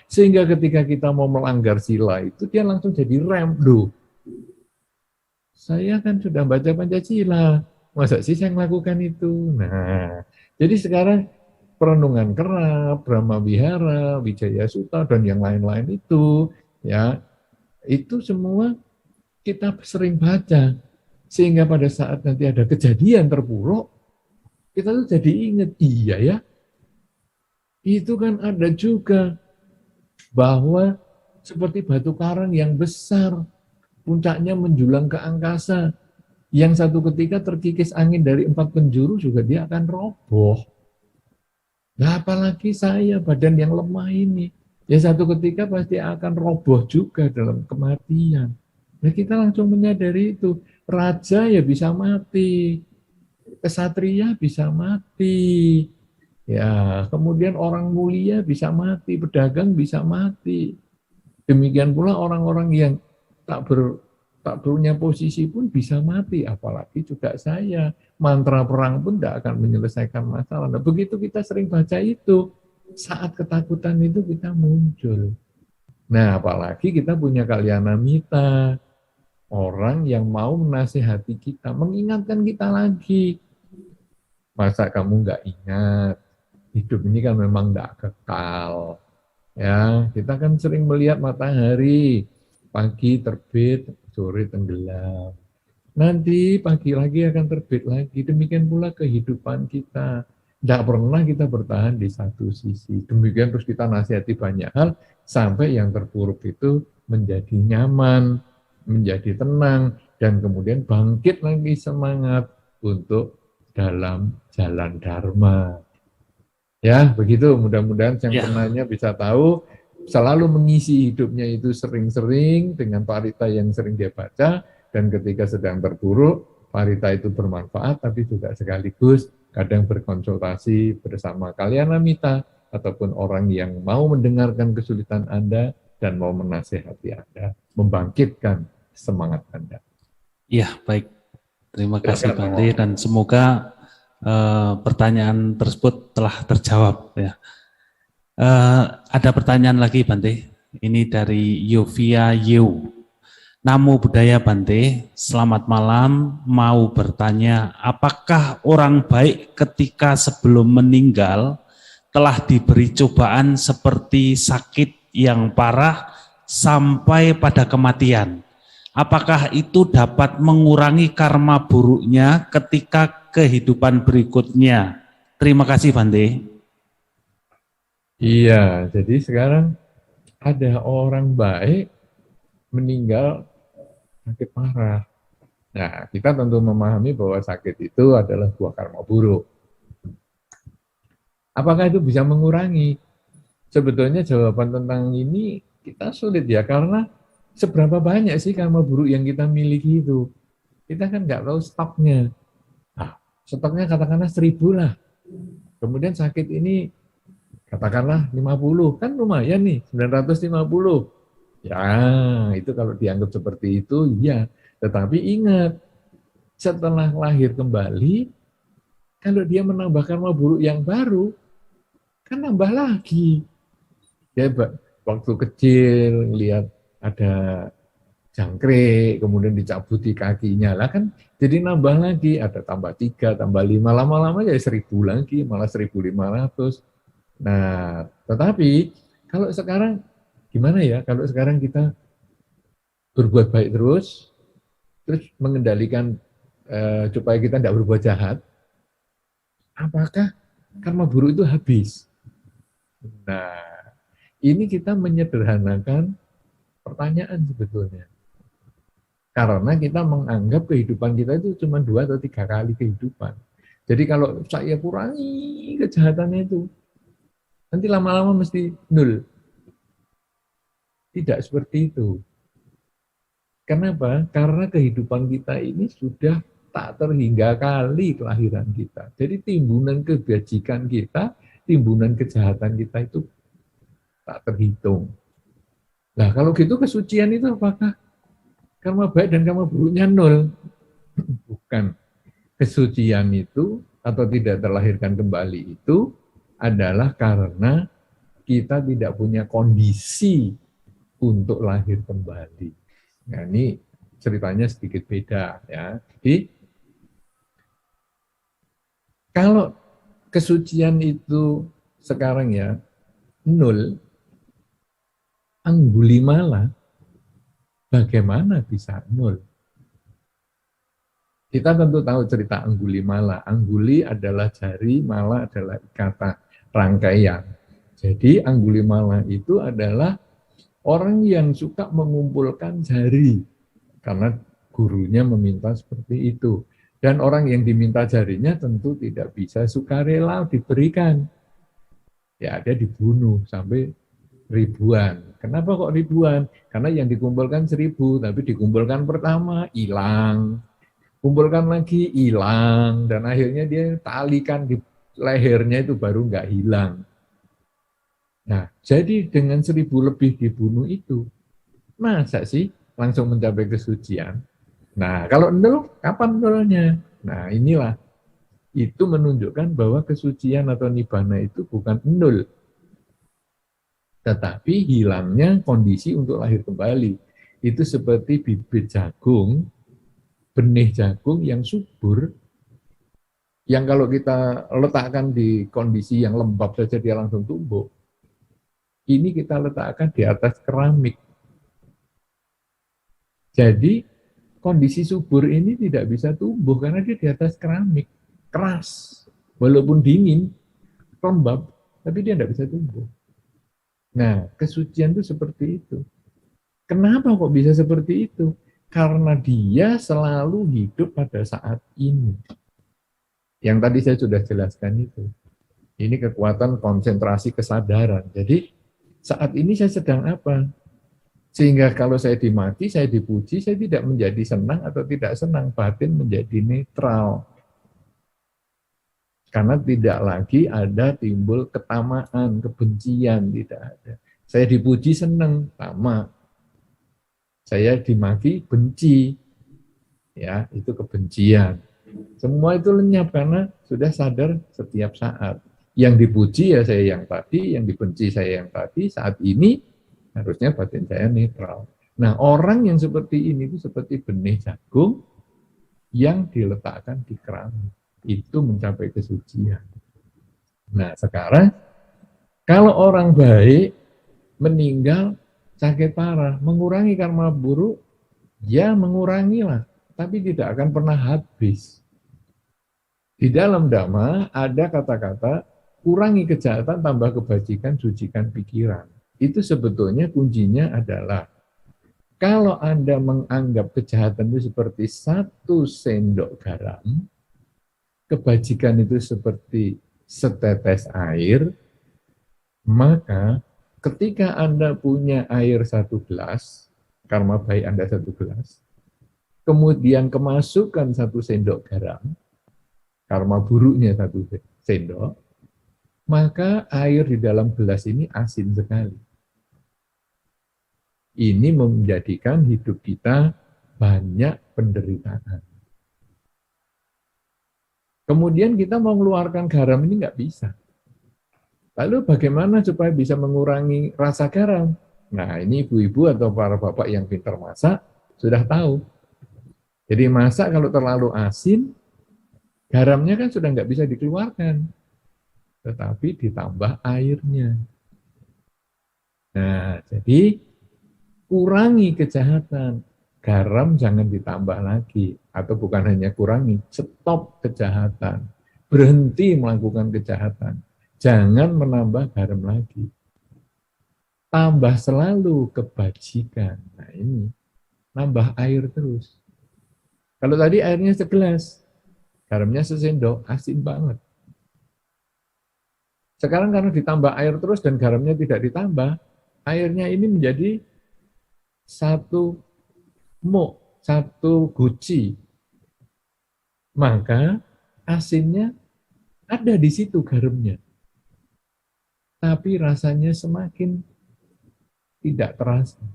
Sehingga ketika kita mau melanggar sila itu dia langsung jadi rem. Loh, saya kan sudah baca Pancasila. Masa sih saya melakukan itu? Nah, jadi sekarang Perenungan Kerap, Brahma Wihara, Wijaya Sutta, dan yang lain-lain itu, ya, itu semua kita sering baca. Sehingga pada saat nanti ada kejadian terburuk, kita tuh jadi ingat, iya ya, itu kan ada juga bahwa seperti batu karang yang besar, puncaknya menjulang ke angkasa, yang satu ketika terkikis angin dari 4 penjuru juga dia akan roboh. Nah, apalagi saya, badan yang lemah ini, ya satu ketika pasti akan roboh juga dalam kematian. Nah, kita langsung menyadari itu. Raja ya bisa mati, kesatria bisa mati, ya kemudian orang mulia bisa mati, pedagang bisa mati. Demikian pula orang-orang yang tak punya posisi pun bisa mati, apalagi juga saya. Mantra perang pun tidak akan menyelesaikan masalah. Nah, begitu kita sering baca itu, saat ketakutan itu kita muncul. Nah, apalagi kita punya kalyanamita, orang yang mau menasihati kita, mengingatkan kita lagi. Masa kamu nggak ingat? Hidup ini kan memang nggak kekal. Ya, kita kan sering melihat matahari, pagi terbit, sore tenggelam. Nanti pagi lagi akan terbit lagi. Demikian pula kehidupan kita. Tidak pernah kita bertahan di satu sisi. Demikian terus kita nasihati banyak hal, sampai yang terpuruk itu menjadi nyaman, menjadi tenang, dan kemudian bangkit lagi semangat untuk dalam jalan Dharma. Ya, begitu. Mudah-mudahan yang penanya bisa tahu, selalu mengisi hidupnya itu sering-sering dengan parita yang sering dia baca, dan ketika sedang terpuruk, parita itu bermanfaat, tapi juga sekaligus kadang berkonsultasi bersama kalyanamita, ataupun orang yang mau mendengarkan kesulitan Anda, dan mau menasehati Anda, membangkitkan semangat Anda. Iya, baik. Terima kasih Bante, dan semoga pertanyaan tersebut telah terjawab. Ya. Ada pertanyaan lagi Bante, ini dari Yovia Yu. Namo Buddhaya Bante, selamat malam, mau bertanya, apakah orang baik ketika sebelum meninggal telah diberi cobaan seperti sakit yang parah sampai pada kematian? Apakah itu dapat mengurangi karma buruknya ketika kehidupan berikutnya? Terima kasih Bante. Iya, jadi sekarang ada orang baik meninggal sakit parah. Nah, kita tentu memahami bahwa sakit itu adalah buah karma buruk. Apakah itu bisa mengurangi? Sebetulnya jawaban tentang ini kita sulit ya, karena seberapa banyak sih karma buruk yang kita miliki itu? Kita kan nggak tahu stoknya. Nah, stoknya katakanlah 1000 lah. Kemudian sakit ini katakanlah 50, kan lumayan nih, 950. Ya, itu kalau dianggap seperti itu, iya. Tetapi ingat, setelah lahir kembali, kalau dia menambah karma buruk yang baru, kan nambah lagi. Ya, waktu kecil, lihat ada jangkrik, kemudian dicabuti kakinya, lah kan jadi nambah lagi, ada tambah 3, tambah 5, lama-lama jadi 1000 lagi, malah 1500. Nah, tetapi kalau sekarang gimana ya, kalau sekarang kita berbuat baik terus mengendalikan supaya kita tidak berbuat jahat, apakah karma buruk itu habis? Nah, ini kita menyederhanakan pertanyaan sebetulnya. Karena kita menganggap kehidupan kita itu cuma 2 atau 3 kali kehidupan. Jadi kalau saya kurangi kejahatannya itu, nanti lama-lama mesti 0. Tidak seperti itu. Kenapa? Karena kehidupan kita ini sudah tak terhingga kali kelahiran kita. Jadi timbunan kebajikan kita, timbunan kejahatan kita itu tak terhitung. Nah, kalau gitu kesucian itu apakah karma baik dan karma buruknya 0? Bukan. Kesucian itu atau tidak terlahirkan kembali itu adalah karena kita tidak punya kondisi untuk lahir kembali. Nah, ini ceritanya sedikit beda ya. Jadi Kalau kesucian itu sekarang ya 0, Anggulimala bagaimana bisa 0? Kita tentu tahu cerita Anggulimala. Angguli adalah jari, mala adalah kata rangkaian. Jadi Anggulimala itu adalah orang yang suka mengumpulkan jari karena gurunya meminta seperti itu. Dan orang yang diminta jarinya tentu tidak bisa sukarela diberikan. Ya, dia dibunuh sampai ribuan. Kenapa kok ribuan? Karena yang dikumpulkan 1000, tapi dikumpulkan pertama hilang. Kumpulkan lagi hilang, dan akhirnya dia talikan di lehernya itu baru nggak hilang. Nah, jadi dengan 1000 lebih dibunuh itu, masa sih langsung mencapai kesucian? Nah, kalau 0, kapan 0-nya? Nah, inilah. Itu menunjukkan bahwa kesucian atau nibbana itu bukan 0. Tetapi hilangnya kondisi untuk lahir kembali. Itu seperti bibit jagung, benih jagung yang subur, yang kalau kita letakkan di kondisi yang lembab saja dia langsung tumbuh. Ini kita letakkan di atas keramik. Jadi kondisi subur ini tidak bisa tumbuh karena dia di atas keramik, keras, walaupun dingin, lembab, tapi dia tidak bisa tumbuh. Nah, kesucian itu seperti itu. Kenapa kok bisa seperti itu? Karena dia selalu hidup pada saat ini. Yang tadi saya sudah jelaskan itu. Ini kekuatan konsentrasi kesadaran. Jadi saat ini saya sedang apa? Sehingga kalau saya dimaki, saya dipuji, saya tidak menjadi senang atau tidak senang. Batin menjadi netral. Karena tidak lagi ada timbul ketamaan, kebencian, tidak ada. Saya dipuji senang, tamak. Saya dimaki, benci. Ya, itu kebencian. Semua itu lenyap karena sudah sadar setiap saat. Yang dipuji ya saya yang tadi, yang dibenci saya yang tadi, saat ini harusnya batin saya netral. Nah, orang yang seperti ini itu seperti benih jagung yang diletakkan di keramik. Itu mencapai kesucian. Nah, sekarang kalau orang baik meninggal sakit parah, mengurangi karma buruk, ya mengurangilah, tapi tidak akan pernah habis. Di dalam Dhamma ada kata-kata, kurangi kejahatan, tambah kebajikan, sucikan pikiran. Itu sebetulnya kuncinya adalah, kalau Anda menganggap kejahatan itu seperti 1 sendok garam, kebajikan itu seperti setetes air, maka ketika Anda punya air 1 gelas, karma baik Anda 1 gelas, kemudian kemasukan 1 sendok garam, karma buruknya 1 sendok, maka air di dalam gelas ini asin sekali. Ini menjadikan hidup kita banyak penderitaan. Kemudian kita mau mengeluarkan garam ini nggak bisa. Lalu bagaimana supaya bisa mengurangi rasa garam? Nah, ini ibu-ibu atau para bapak yang pintar masak sudah tahu. Jadi masak kalau terlalu asin, garamnya kan sudah nggak bisa dikeluarkan. Tetapi ditambah airnya. Nah, jadi kurangi kejahatan. Garam jangan ditambah lagi. Atau bukan hanya kurangi, stop kejahatan. Berhenti melakukan kejahatan. Jangan menambah garam lagi. Tambah selalu kebajikan. Nah ini, nambah air terus. Kalau tadi airnya segelas, garamnya sesendok, asin banget. Sekarang karena ditambah air terus dan garamnya tidak ditambah, airnya ini menjadi 1 muk, 1 guci. Maka asinnya ada di situ garamnya. Tapi rasanya semakin tidak terasa.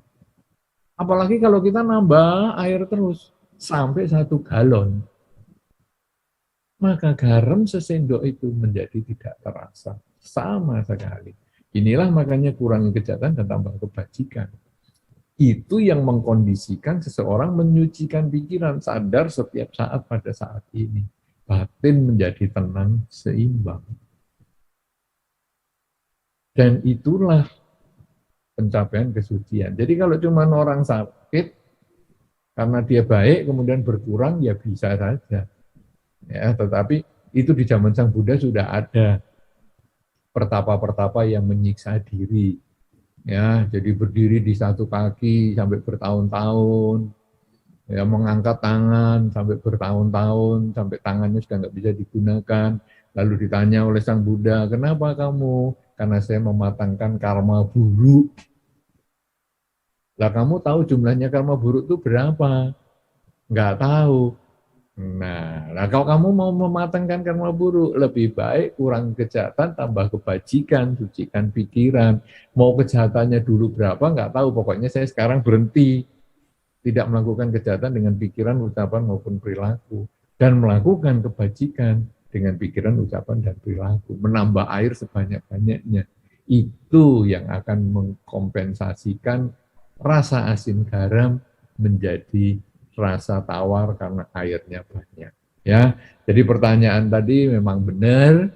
Apalagi kalau kita nambah air terus sampai 1 galon. Maka garam sesendok itu menjadi tidak terasa. Sama sekali. Inilah makanya kurangi kejahatan dan tambah kebajikan. Itu yang mengkondisikan seseorang menyucikan pikiran, sadar setiap saat pada saat ini. batin menjadi tenang, seimbang. Dan itulah pencapaian kesucian. Jadi kalau cuma orang sakit, karena dia baik kemudian berkurang, ya bisa saja. Ya, tetapi itu di zaman Sang Buddha sudah ada pertapa-pertapa yang menyiksa diri. Ya, jadi berdiri di satu kaki sampai bertahun-tahun, ya, mengangkat tangan sampai bertahun-tahun, sampai tangannya sudah nggak bisa digunakan. Lalu ditanya oleh Sang Buddha, kenapa kamu? Karena saya mematangkan karma buruk. Lah kamu tahu jumlahnya karma buruk itu berapa? Nggak tahu. Nah, kalau kamu mau mematangkan karma buruk, lebih baik kurang kejahatan, tambah kebajikan, sucikan pikiran. Mau kejahatannya dulu berapa, nggak tahu. Pokoknya saya sekarang berhenti. Tidak melakukan kejahatan dengan pikiran, ucapan, maupun perilaku. Dan melakukan kebajikan dengan pikiran, ucapan, dan perilaku. Menambah air sebanyak-banyaknya. Itu yang akan mengkompensasikan rasa asin garam menjadi rasa tawar karena airnya banyak. Ya, jadi pertanyaan tadi memang benar.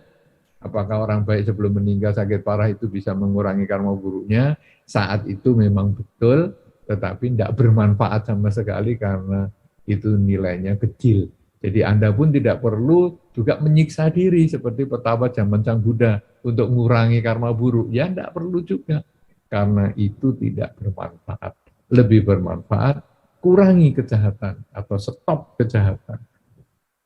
Apakah orang baik sebelum meninggal sakit parah itu bisa mengurangi karma buruknya? Saat itu memang betul, tetapi tidak bermanfaat sama sekali karena itu nilainya kecil. Jadi Anda pun tidak perlu juga menyiksa diri seperti pertapa zaman Sang Buddha untuk mengurangi karma buruk. Ya tidak perlu juga, karena itu tidak bermanfaat. Lebih bermanfaat kurangi kejahatan atau stop kejahatan,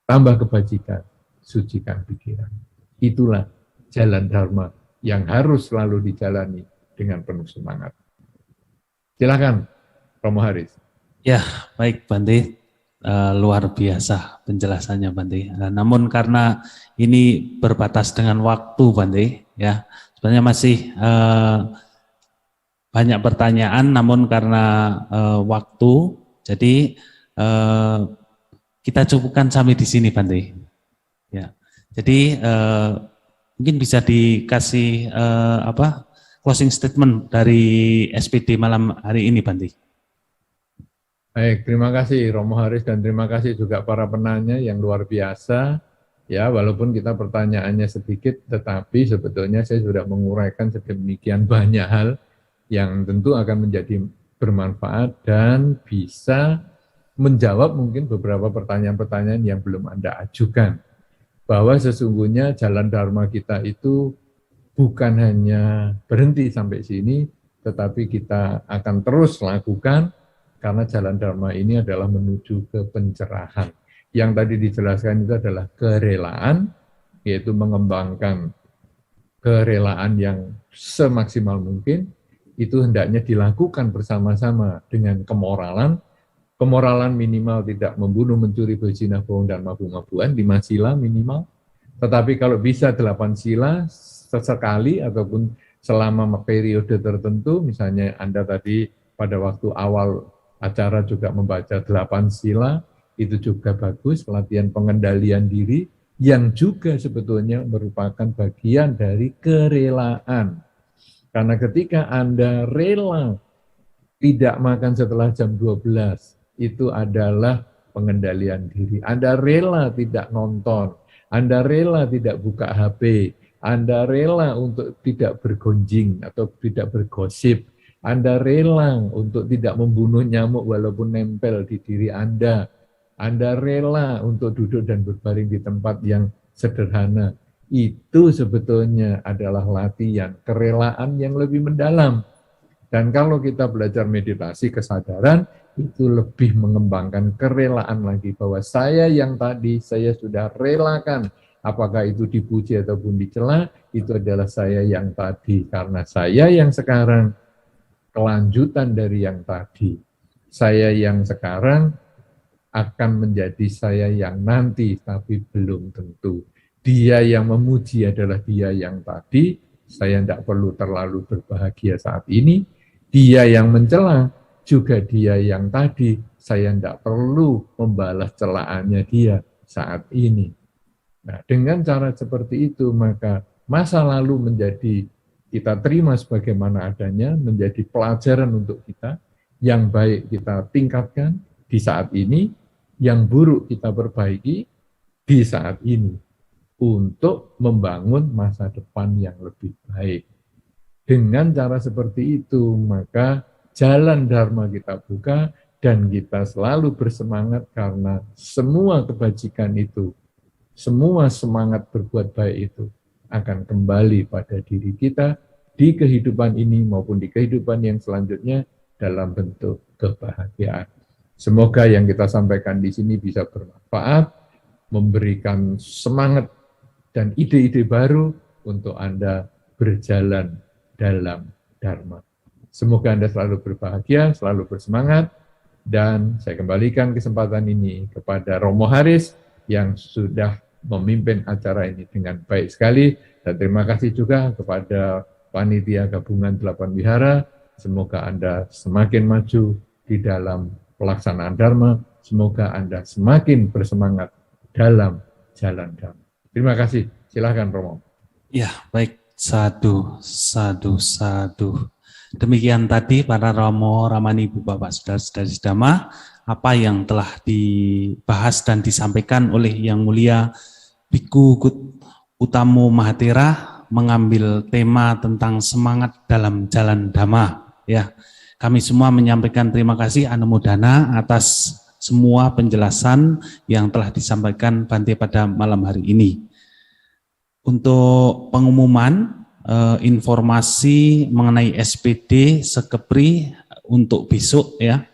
tambah kebajikan, sucikan pikiran. Itulah jalan dharma yang harus selalu dijalani dengan penuh semangat. Silakan, Romo Haris. Ya, baik Bante, luar biasa penjelasannya Bante. Namun karena ini berbatas dengan waktu Bante, ya sebenarnya masih banyak pertanyaan, namun karena waktu, jadi kita cukupkan sampai di sini Bante. Ya, jadi mungkin bisa dikasih closing statement dari SPD malam hari ini Bante. Baik, terima kasih Romo Haris dan terima kasih juga para penanya yang luar biasa. Ya, walaupun kita pertanyaannya sedikit, tetapi sebetulnya saya sudah menguraikan sedemikian banyak hal yang tentu akan menjadi bermanfaat dan bisa menjawab mungkin beberapa pertanyaan-pertanyaan yang belum Anda ajukan. Bahwa sesungguhnya jalan dharma kita itu bukan hanya berhenti sampai sini, tetapi kita akan terus lakukan karena jalan dharma ini adalah menuju ke pencerahan. Yang tadi dijelaskan itu adalah kerelaan, yaitu mengembangkan kerelaan yang semaksimal mungkin, itu hendaknya dilakukan bersama-sama dengan kemoralan. Kemoralan minimal tidak membunuh, mencuri, berzina, bohong, dan mabuk-mabukan, 5 sila minimal. Tetapi kalau bisa 8 sila sesekali ataupun selama periode tertentu, misalnya Anda tadi pada waktu awal acara juga membaca 8 sila, itu juga bagus, latihan pengendalian diri, yang juga sebetulnya merupakan bagian dari kerelaan. Karena ketika Anda rela tidak makan setelah jam 12, itu adalah pengendalian diri. Anda rela tidak nonton, Anda rela tidak buka HP, Anda rela untuk tidak bergonjing atau tidak bergosip, Anda rela untuk tidak membunuh nyamuk walaupun nempel di diri Anda rela untuk duduk dan berbaring di tempat yang sederhana. Itu sebetulnya adalah latihan kerelaan yang lebih mendalam. Dan kalau kita belajar meditasi kesadaran, itu lebih mengembangkan kerelaan lagi, bahwa saya yang tadi saya sudah relakan, apakah itu dipuji ataupun dicela, itu adalah saya yang tadi, karena saya yang sekarang kelanjutan dari yang tadi. Saya yang sekarang akan menjadi saya yang nanti, tapi belum tentu. Dia yang memuji adalah dia yang tadi, saya tidak perlu terlalu berbahagia saat ini. Dia yang mencela juga dia yang tadi, saya tidak perlu membalas celaannya dia saat ini. Nah, dengan cara seperti itu, maka masa lalu menjadi kita terima sebagaimana adanya, menjadi pelajaran untuk kita, yang baik kita tingkatkan di saat ini, yang buruk kita perbaiki, di saat ini untuk membangun masa depan yang lebih baik. Dengan cara seperti itu, maka jalan Dharma kita buka dan kita selalu bersemangat karena semua kebajikan itu, semua semangat berbuat baik itu akan kembali pada diri kita di kehidupan ini maupun di kehidupan yang selanjutnya dalam bentuk kebahagiaan. Semoga yang kita sampaikan di sini bisa bermanfaat, memberikan semangat dan ide-ide baru untuk Anda berjalan dalam Dharma. Semoga Anda selalu berbahagia, selalu bersemangat, dan saya kembalikan kesempatan ini kepada Romo Haris yang sudah memimpin acara ini dengan baik sekali, dan terima kasih juga kepada Panitia Gabungan 8 Wihara. Semoga Anda semakin maju di dalam pelaksanaan Dharma, semoga Anda semakin bersemangat dalam jalan Dharma. Terima kasih, silakan Romo. Ya, baik. Sadu. Demikian tadi para Romo, Ramani, Ibu, Bapak, Saudara-saudari Dhamma, apa yang telah dibahas dan disampaikan oleh Yang Mulia Biku Utamo Mahathira mengambil tema tentang semangat dalam jalan Dhamma. Ya, kami semua menyampaikan terima kasih Anumodana atas semua penjelasan yang telah disampaikan Bante pada malam hari ini. Untuk pengumuman informasi mengenai SPD Sekepri untuk besok ya,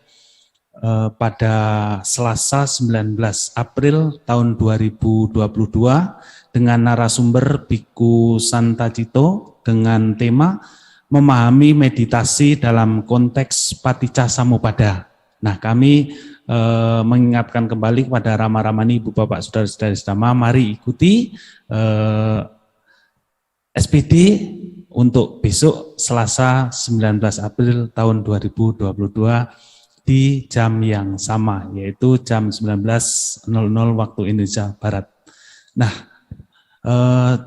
pada Selasa 19 April tahun 2022 dengan narasumber Biku Santacito dengan tema memahami meditasi dalam konteks Paticca Samuppada. Nah, kami mengingatkan kembali kepada Rama-Ramani, Ibu, Bapak, Saudara-saudari Dhamma, mari ikuti SPD untuk besok Selasa 19 April tahun 2022 di jam yang sama, yaitu jam 19.00 waktu Indonesia Barat. Nah,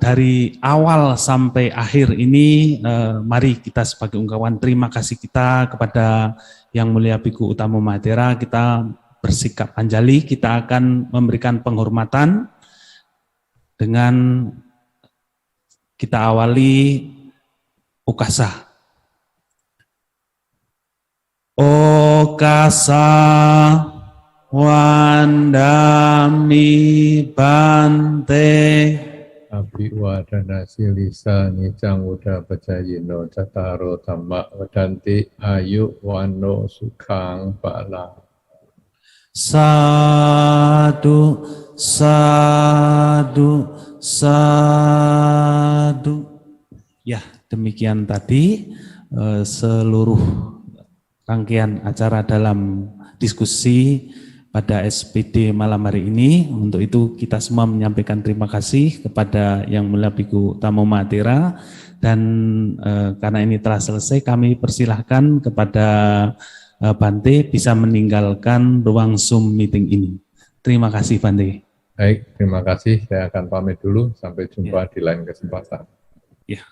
dari awal sampai akhir ini, mari kita sebagai ungkapan terima kasih kita kepada Yang Mulia Biku Utamo Mahathira, kita bersikap anjali, kita akan memberikan penghormatan dengan kita awali ukasa. Okasa wandami Bante. Abhiwadana silisa nicang uda pacayino cataro dhamma wadanti ayu wano sukhang bala. Sadu, sadu, sadu. Ya, demikian tadi seluruh rangkaian acara dalam diskusi pada SPD malam hari ini. Untuk itu kita semua menyampaikan terima kasih kepada Yang Mulia Biku Utamo Mahathira, dan karena ini telah selesai, kami persilahkan kepada Bante bisa meninggalkan ruang Zoom meeting ini. Terima kasih Bante. Baik, terima kasih. Saya akan pamit dulu. Sampai jumpa di lain kesempatan. Ya.